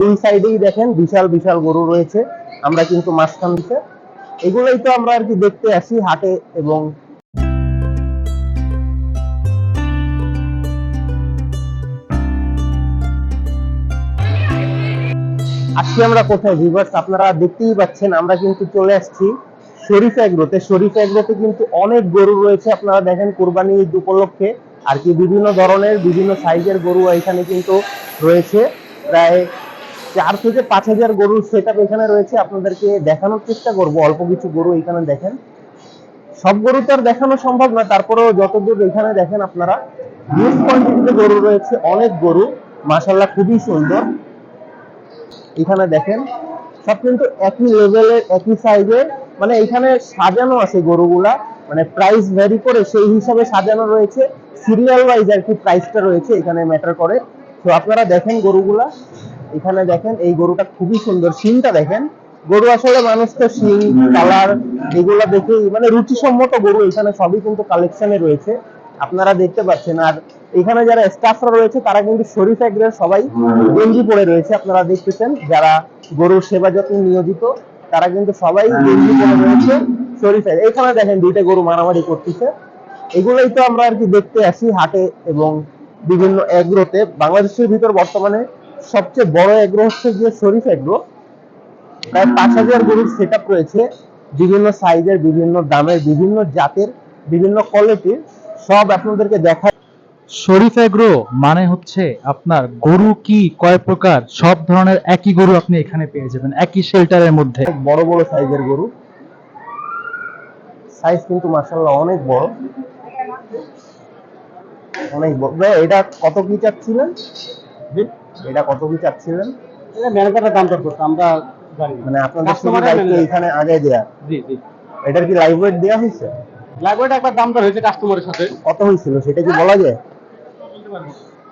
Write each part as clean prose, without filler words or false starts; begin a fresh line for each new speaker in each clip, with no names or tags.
দুই সাইডেই দেখেন বিশাল বিশাল গরু রয়েছে। আমরা কিন্তু মাঝখান দিকে এগুলোই তো আমরা আর কি দেখতে আসি হাটে। এবং আজকে আমরা কোথায় ভিউয়ার্স, আপনারা দেখতেই পাচ্ছেন আমরা কিন্তু চলে আসছি শরীফ এগ্রোতে। শরীফ এগ্রোতে কিন্তু অনেক গরু রয়েছে, আপনারা দেখেন কুরবানি ঈদ উপলক্ষে আর কি বিভিন্ন ধরনের বিভিন্ন সাইজের গরু এখানে কিন্তু রয়েছে। প্রায় 4 থেকে 5 হাজার গরুর সেটআপ এখানে রয়েছে। আপনাদেরকে দেখানোর চেষ্টা করব অল্প কিছু গরু এখানে দেখেন। সব গরু তো আর দেখানো সম্ভব না, তারপরেও যতদূর এখানে দেখেন আপনারা হিউজ কোয়ান্টিটিতে গরু রয়েছে, অনেক গরু মাশাআল্লাহ খুবই সুন্দর। এখানে দেখেন সব কিন্তু একই লেভেলের একই সাইজের, মানে এখানে সাজানো আছে গরুগুলা, মানে প্রাইস ভ্যারি করে সেই হিসাবে সাজানো রয়েছে। সিরিয়াল ওয়াইজ আর কি প্রাইসটা রয়েছে এখানে ম্যাটার করে। তো আপনারা দেখেন গরুগুলা, এখানে দেখেন এই গরুটা খুবই সুন্দর, শিংটা দেখেন। গরু আসলে মানুষ তো শিং কালার এগুলা দেখেই মানে রুচিসম্মত গরু এখানে সবই কিন্তু কালেকশনে রয়েছে, আপনারা দেখতে পাচ্ছেন। আর এখানে যারা স্টাফরা রয়েছে তারা কিন্তু শরীফ এগ্রের সবাই গেঞ্জি পরে রয়েছে, আপনারা দেখতেছেন যারা গরুর সেবা যত্নে নিয়োজিত তারা কিন্তু সবাই গেঞ্জি পরে রয়েছে শরীফ এগ্রো। এখানে দেখেন দুইটা গরু মারামারি করতেছে। এগুলোই তো আমরা আর কি দেখতে আসি হাটে এবং বিভিন্ন এগ্রোতে। বাংলাদেশের ভিতর বর্তমানে সবচেয়ে বড় এগ্রো হচ্ছে গিয়ে শরীফ এগ্রো। প্রায় 5 হাজার গরুর সেট আপ রয়েছে, বিভিন্ন সাইজের বিভিন্ন দামের বিভিন্ন জাতের বিভিন্ন কোয়ালিটির, সব আপনাদেরকে দেখা।
শরীফ এগ্রো মানে হচ্ছে আপনার গরু কি কয় প্রকার সব ধরনের একই গরু আপনি এখানে পেয়ে যাবেন একই শেল্টারের মধ্যে।
বড় বড় সাইজের গরু, সাইজ কিন্তু মাশাআল্লাহ অনেক বড়, অনেক বড়। ভাই এটা কত কি চাচ্ছিলেন? এটা কত কি চাচ্ছিলেন?
এটা ম্যানেজারের দাম দর করতে আমরা জানি না।
মানে আপনাদের শুধু
কাস্টমারের
দায়িত্ব
ম্যানেজার।
এখানে আগে দেয়া।
জি জি।
এটার কি লাইভ ওয়েট দেওয়া হয়েছে?
লাগোটা একবার দাম দর হয়েছে কাস্টমারের সাথে।
কত হয়েছিল সেটা কি বলা যায়?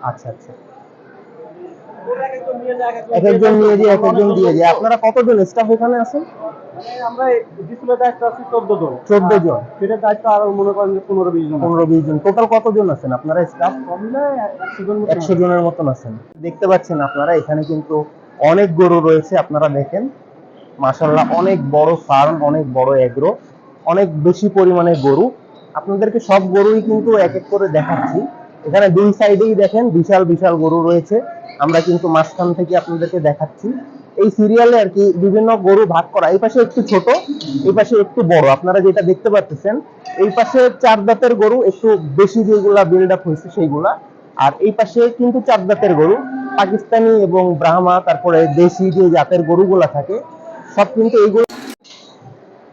আচ্ছা আচ্ছা, এক একজন নিয়ে যায় এক একজন দিয়ে যায়। আপনারা কতজন স্টাফ এখানে আছেন?
আমরা ডিসপ্লে দায়িত্ব আছে 14 জন।
14 জন।
সেটার দায়িত্ব আরো মনে করেন যে 15-20 জন।
15-20 জন টোটাল কতজন আছেন আপনারা স্টাফ?
সব মিলে 100 জন মতো
100 জনের মতন আছেন। দেখতে পাচ্ছেন আপনারা এখানে কিন্তু অনেক গরু রয়েছে, আপনারা দেখেন মাশাআল্লাহ অনেক বড় ফার্ম, অনেক বড় এগ্রো, অনেক বেশি পরিমাণে গরু। আপনাদেরকে সব গরুই কিন্তু এক এক করে দেখাচ্ছি। এখানে দুই সাইডেই দেখেন বিশাল বিশাল গরু রয়েছে, আমরা কিন্তু মাঝখান থেকে আপনাদেরকে দেখাচ্ছি। এই সিরিয়ালে আর কি বিভিন্ন গরু ভাগ করা, এই পাশে একটু ছোট এই পাশে একটু বড়, আপনারা যেটা দেখতে পাচ্ছেন। এই পাশে 4 দাঁতের গরু একটু বেশি যেগুলা বিল্ড আপ হয়েছে সেইগুলা, আর এই পাশে কিন্তু 4 দাঁতের গরু পাকিস্তানি এবং ব্রাহ্মা তারপরে দেশি যে জাতের গরুগুলা থাকে সব কিন্তু এইগুলো।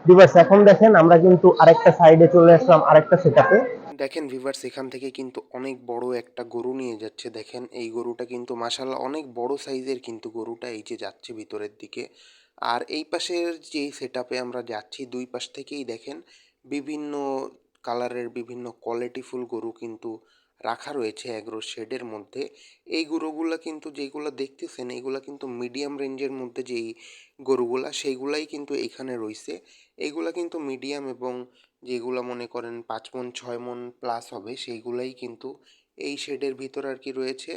ভিউয়ার্স এখন দেখেন আমরা কিন্তু আরেকটা সাইডে চলে আসলাম, আরেকটা সেটআপে।
দেখেন ভিউয়ার্স এখান থেকে কিন্তু অনেক বড় একটা গরু নিয়ে যাচ্ছে। দেখেন এই গরুটা কিন্তু মাশাআল্লাহ অনেক বড় সাইজের কিন্তু গরুটা এই যে যাচ্ছে ভিতরের দিকে। আর এই পাশের যে সেটআপে আমরা যাচ্ছি দুই পাশ থেকেই দেখেন বিভিন্ন কালারের বিভিন্ন কোয়ালিটিফুল গরু কিন্তু রাখা রয়েছে এগ্রো শেডের মধ্যে। এই গরুগুলা কিন্তু যেগুলো দেখতেছেন এগুলা কিন্তু মিডিয়াম রেঞ্জের মধ্যে যেই গরুগুলা সেইগুলাই কিন্তু এখানে রয়েছে। এইগুলা কিন্তু মিডিয়াম এবং যেগুলো মনে করেন 5 মণ 6 মণ প্লাস হবে সেইগুলাই কিন্তু এই শেডের ভিতর আর কি রয়েছে।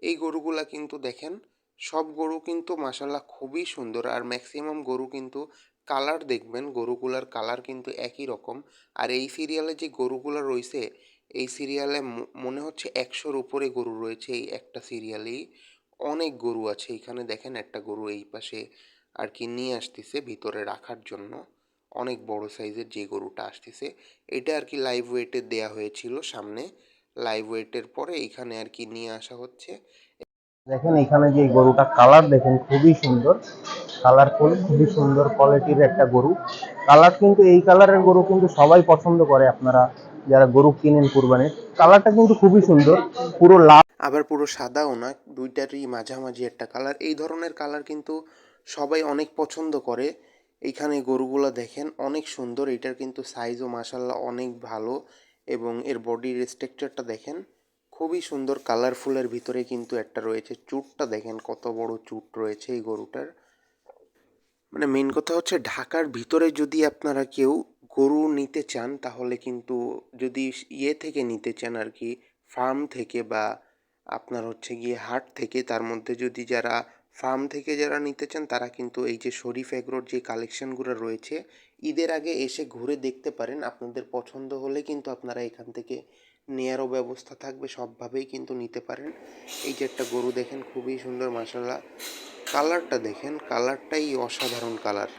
এই গরুগুলা কিন্তু দেখেন সব গরু কিন্তু মাশাআল্লাহ খুবই সুন্দর। আর ম্যাক্সিমাম গরু কিন্তু কালার দেখবেন গরুগুলার কালার কিন্তু একই রকম। আর এই সিরিয়ালে যে গরুগুলো রয়েছে এই সিরিয়ালে মনে হচ্ছে 100-র উপরে গরু রয়েছে এই একটা সিরিয়ালেই। অনেক গরু আছে এখানে দেখেন একটা গরু এই পাশে আর কি নিয়ে আসতেছে ভিতরে রাখার জন্য। অনেক বড় সাইজের যে গরুটা আসতেছে এটা আর কি লাইভ ওয়েটে দেয়া হয়েছিল সামনে, লাইভ ওয়েটের পরে এখানে আর কি নিয়ে আসা হচ্ছে।
দেখেন এখানে যে গরুটা কালার দেখেন খুবই সুন্দর, কালারফুল খুবই সুন্দর কোয়ালিটির একটা গরু। কালার কিন্তু এই কালারের গরু কিন্তু সবাই পছন্দ করে, আপনারা যারা গরু কিনেন কুরবানির। কালারটা কিন্তু খুবই সুন্দর, পুরো লাল
আবার পুরো সাদাও না, দুইটারই মাঝামাঝি একটা কালার। এই ধরনের কালার কিন্তু সবাই অনেক পছন্দ করে। এইখানে গরুগুলো দেখেন অনেক সুন্দর, এটার কিন্তু সাইজও মাশাআল্লাহ অনেক ভালো এবং এর বডির স্ট্রাকচারটা দেখেন খুবই সুন্দর। কালারফুলের ভিতরে কিন্তু একটা রয়েছে, চুটটা দেখেন কত বড় চুট রয়েছে এই গরুটার। মানে মেন কথা হচ্ছে ঢাকার ভিতরে যদি আপনারা কেউ গরু নিতে চান তাহলে কিন্তু যদি থেকে নিতে চান আর কি ফার্ম থেকে বা আপনার হচ্ছে গিয়ে হাট থেকে, তার মধ্যে যদি যারা ফার্ম থেকে যারা নিতে চান তারা কিন্তু এই যে শরীফ এগ্রোর যে কালেকশনগুলো রয়েছে ঈদের আগে এসে ঘুরে দেখতে পারেন। আপনাদের পছন্দ হলে কিন্তু আপনারা এখান থেকে নেয়ারও ব্যবস্থা থাকবে, সবভাবেই কিন্তু নিতে পারেন। এই যে একটা গরু দেখেন, খুবই সুন্দর মাশাআল্লাহ, কালারটা দেখেন, কালারটাই অসাধারণ কালার।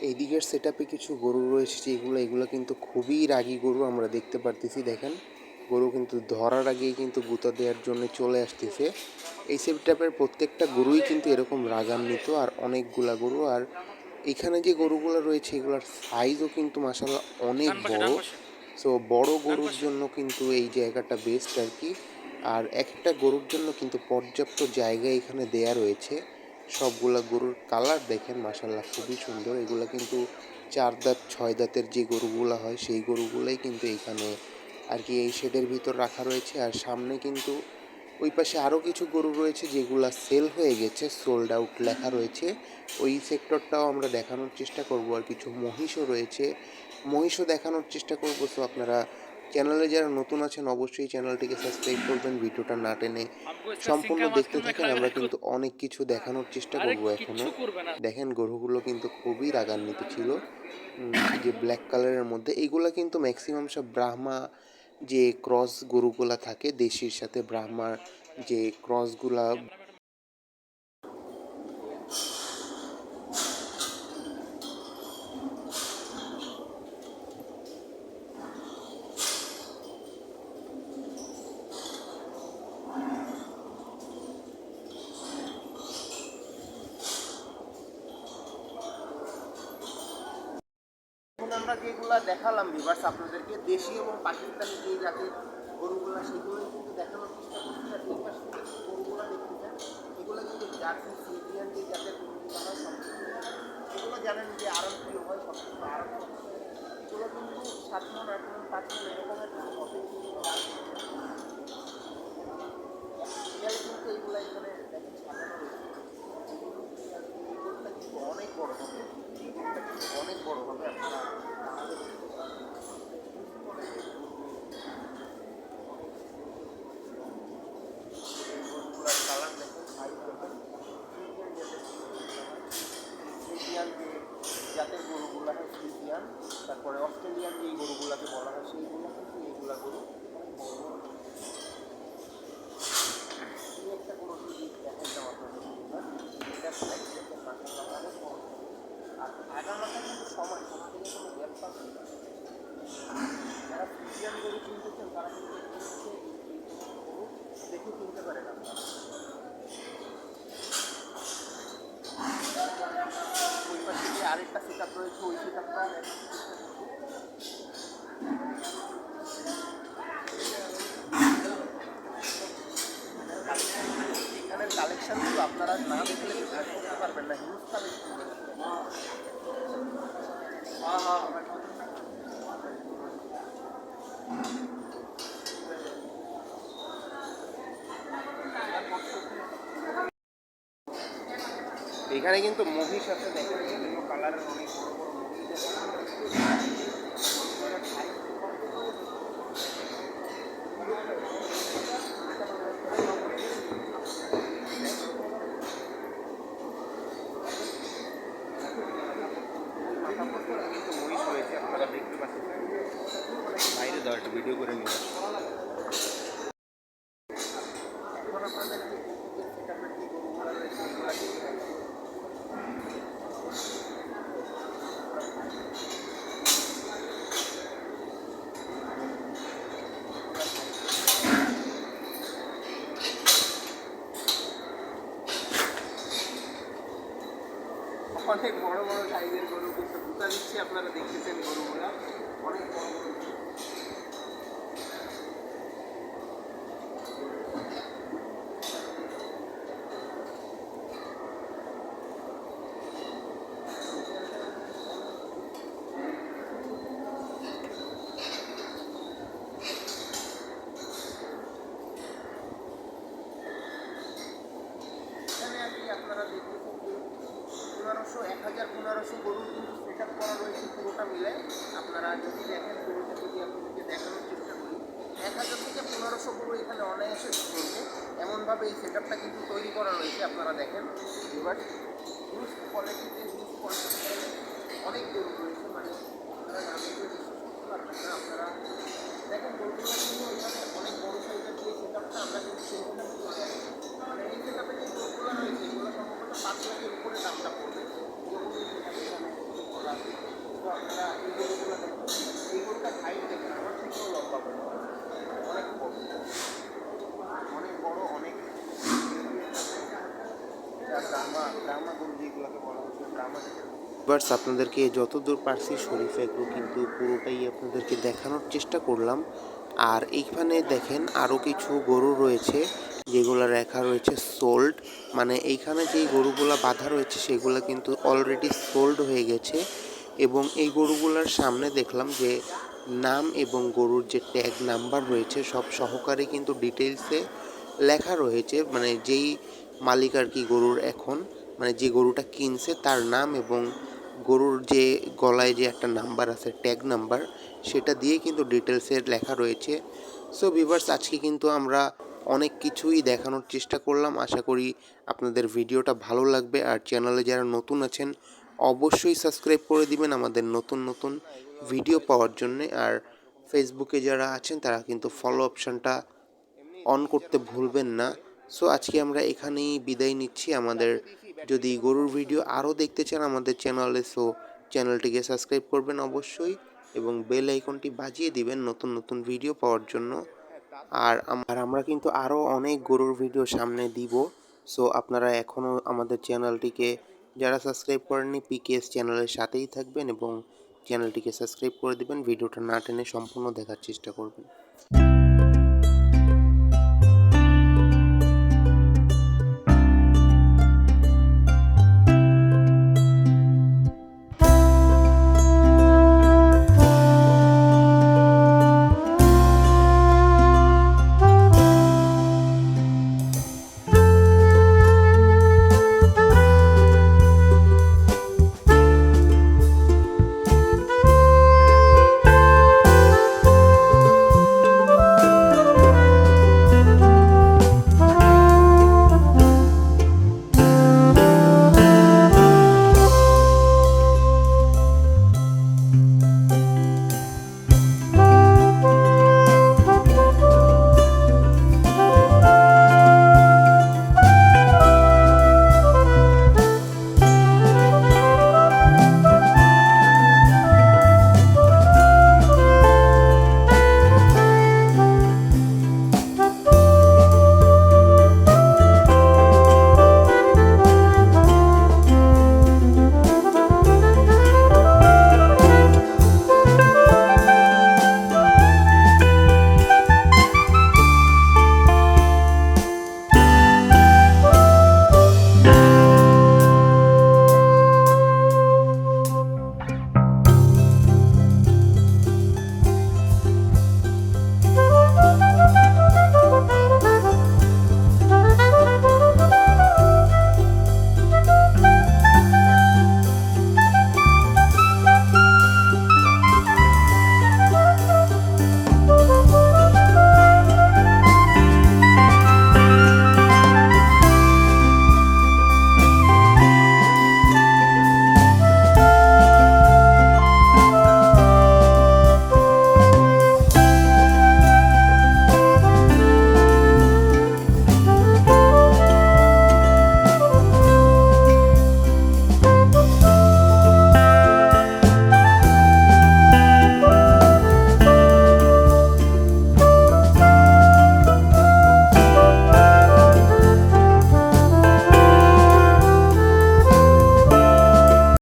এই দিকের সেটআপে কিছু গরু রয়েছে যেগুলো, এগুলো কিন্তু খুবই রাগী গরু আমরা দেখতে পারতেছি। দেখেন গরু কিন্তু ধরার আগেই কিন্তু গুঁতা দেওয়ার জন্য চলে আসতেছে। এই সেটআপের প্রত্যেকটা গরুই কিন্তু এরকম রাগান্বিত, আর অনেকগুলা গরু। আর এখানে যে গরুগুলো রয়েছে এগুলোর সাইজও কিন্তু মাশাআল্লাহ অনেক বড়। সো বড় গরুর জন্য কিন্তু এই জায়গাটা বেস্ট আর কি। আর একটা গরুর জন্য কিন্তু পর্যাপ্ত জায়গা এখানে দেয়া রয়েছে। সবগুলা গরুর কালার দেখেন মাশাআল্লাহ খুবই সুন্দর। এগুলো কিন্তু 4 দাঁত 6 দাঁতের যে গরুগুলো হয় সেই গরুগুলাই কিন্তু এখানে আর কি এই শেডের ভিতর রাখা রয়েছে। আর সামনে কিন্তু ওই পাশে আরও কিছু গরু রয়েছে যেগুলা সেল হয়ে গেছে, সোল্ড আউট লেখা রয়েছে। ওই সেক্টরটাও আমরা দেখানোর চেষ্টা করব। আর কিছু মহিষও রয়েছে, মহিষও দেখানোর চেষ্টা করব। সো আপনারা চ্যানেলে যারা নতুন আছেন অবশ্যই চ্যানেলটিকে সাবস্ক্রাইব করবেন, ভিডিওটা না টেনে সম্পূর্ণ দেখতে থাকেন। আমরা কিন্তু অনেক কিছু দেখানোর চেষ্টা করব এখনও। দেখেন গরুগুলো কিন্তু খুবই রাগান্বিত ছিল। এই যে ব্ল্যাক কালারের মধ্যে এইগুলা কিন্তু ম্যাক্সিমাম সব ব্রাহ্মা যে ক্রস গরুগুলা থাকে, দেশির সাথে ব্রাহ্মার যে ক্রসগুলা। এখন আমরা যেগুলা দেখালাম ভিউয়ার্স আপনাদেরকে, দেশি এবং পাকিস্তানি যে জাতের গরুগুলা সেগুলোই কিন্তু দেখানোর চেষ্টা করছি। আর এই পাশে যে গরুগুলা দেখতেছেন এগুলো কিন্তু জার্সি সিজিয়ান যে জাতের গরুগুলো হয় সবকিছু, এগুলো জানেন যে আরাম প্রিয় হয়, সবকিছু আরাম করতে। এগুলো কিন্তু 7 মণ 8 মণ 5 মণ এরকমের হবে কিন্তু কিন্তু এইগুলো এখানে দেখেন সাজানো রয়েছে। এই গরুটা কিন্তু অনেক বড় হবে, এই গরুটা কিন্তু অনেক বড় হবে। আপনারা গরুগুলার কালার দেখেন, সাইজ দেখেন, ফ্রিজিয়ান যে জাতের গরুগুলা হয় ফ্রিজিয়ান, তারপরে অস্ট্রেলিয়ান যেই গরুগুলাকে বলা হয় সেইগুলো কিন্তু এইগুলা গরু অনেক বড় বড়। এই একটা গরু যদি দেখাইতাম আপনাদের, এটা সাইজ দেখেন মাশাআল্লাহ অনেক বড়। আর আগা মাথা কিন্তু সমান, কোনো দিকে কোনো গ্যাপ পাচ্ছি না। যারা ফ্রিজিয়ান গরু কিনতেছেন তারা কিন্তু গরু দেখে কিনতে পারেন আপনারা। ওই পাশে যে আরেকটা সেটআপ রয়েছে ওই সেটআপটা এখানের কালেকশনগুলো আপনারা না দেখলে বিশ্বাস করতে পারবেন না, হিউজ কালেকশন। এখানে কিন্তু মহিষ আছে, দেখেন বিভিন্ন কালারের অনেক বড় বড় মহিষ আছে। কিন্তু মহিষ রয়েছে আপনারা দেখতে পাচ্ছেন, বাইরে দাও একটা ভিডিও করে নিয়ে। এখন আপনাদেরকে সেটআপের যে গরুগুলো রয়েছে এগুলো অনেক বড় বড় সাইজের গরু কিন্তু দুটা দিচ্ছি, আপনারা দেখতেছেন গরুগুলা অনেক বড় বড়। এখানে আর কি আপনারা দেখতেছেন যে 1500 1000 1500 গরুর কিন্তু সেটআপ করা রয়েছে পুরোটা মিলে। আপনারা যদি দেখেন গরুটা যদি আপনাদেরকে দেখানোর চেষ্টা করি, 1000 থেকে 1500 গরু এখানে অনায়াসে চলবে। এমন এমনভাবে এই সেটআপটা কিন্তু তৈরি করা রয়েছে, আপনারা দেখেন এবার হিউজ কোয়ালিটিতে হিউজ কোয়ান্টিটিতে অনেক গরু রয়েছে, মানে আপনারা না দেখলে বিশ্বাস করতে পারবেন না। আপনারা দেখেন গরুগুলো কিন্তু এখানে অনেক বড় সাইজের যে সেটআপটা আমরা কিন্তু সেই সেটআপে চলে আসছি। মানে এই সেটআপে যে গরুগুলো রয়েছে এগুলো সম্ভবত 5 লাখের উপরে দামটা পড়বে, যখন এই সেটআপে এখানে বলা আছে। তো আপনারা এই গরুগুলো দেখেন, এই গরুটা হাইট দেখেন আমার থেকেও লম্বা বড়, অনেক বড়, অনেক বড়, অনেক ব্রাহ্মা গরু যেগুলোকে বলা হচ্ছে ব্রাহ্মা জাতের। বার্স আপনাদেরকে যতদূর পারছি শরীফ এগ্রো কিন্তু পুরোটাই আপনাদেরকে দেখানোর চেষ্টা করলাম। আর এইখানে দেখেন আরও কিছু গরু রয়েছে যেগুলো লেখা রয়েছে সোল্ড, মানে এইখানে যেই গরুগুলা বাঁধা রয়েছে সেগুলো কিন্তু অলরেডি সোল্ড হয়ে গেছে। এবং এই গরুগুলার সামনে দেখলাম যে নাম এবং গরুর যে ট্যাগ নাম্বার রয়েছে সব সহকারে কিন্তু ডিটেলসে লেখা রয়েছে, মানে যেই মালিক আর কি গরুর এখন, মানে যে গরুটা কিনছে তার নাম এবং গরুর যে গলায় যে একটা নাম্বার আছে ট্যাগ নাম্বার, সেটা দিয়ে কিন্তু ডিটেলসের লেখা রয়েছে। সো ভিউয়ার্স আজকে কিন্তু আমরা অনেক কিছুই দেখানোর চেষ্টা করলাম, আশা করি আপনাদের ভিডিওটা ভালো লাগবে। আর চ্যানেলে যারা নতুন আছেন অবশ্যই সাবস্ক্রাইব করে দিবেন আমাদের নতুন নতুন ভিডিও পাওয়ার জন্য। আর ফেসবুকে যারা আছেন তারা কিন্তু ফলো অপশানটা অন করতে ভুলবেন না। সো আজকে আমরা এখানেই বিদায় নিচ্ছি। আমাদের যদি গরুর ভিডিও আরও দেখতে চান আমাদের চ্যানেলে, সো চ্যানেলটিকে সাবস্ক্রাইব করবেন অবশ্যই এবং বেল আইকনটি বাজিয়ে দিবেন নতুন নতুন ভিডিও পাওয়ার জন্য। আর আমরা কিন্তু আরও অনেক গরুর ভিডিও সামনে দিব। সো আপনারা এখনও আমাদের চ্যানেলটিকে যারা সাবস্ক্রাইব করেননি পিকেএস চ্যানেলের সাথেই থাকবেন এবং চ্যানেলটিকে সাবস্ক্রাইব করে দিবেন, ভিডিওটা না টেনে সম্পূর্ণ দেখার চেষ্টা করবেন।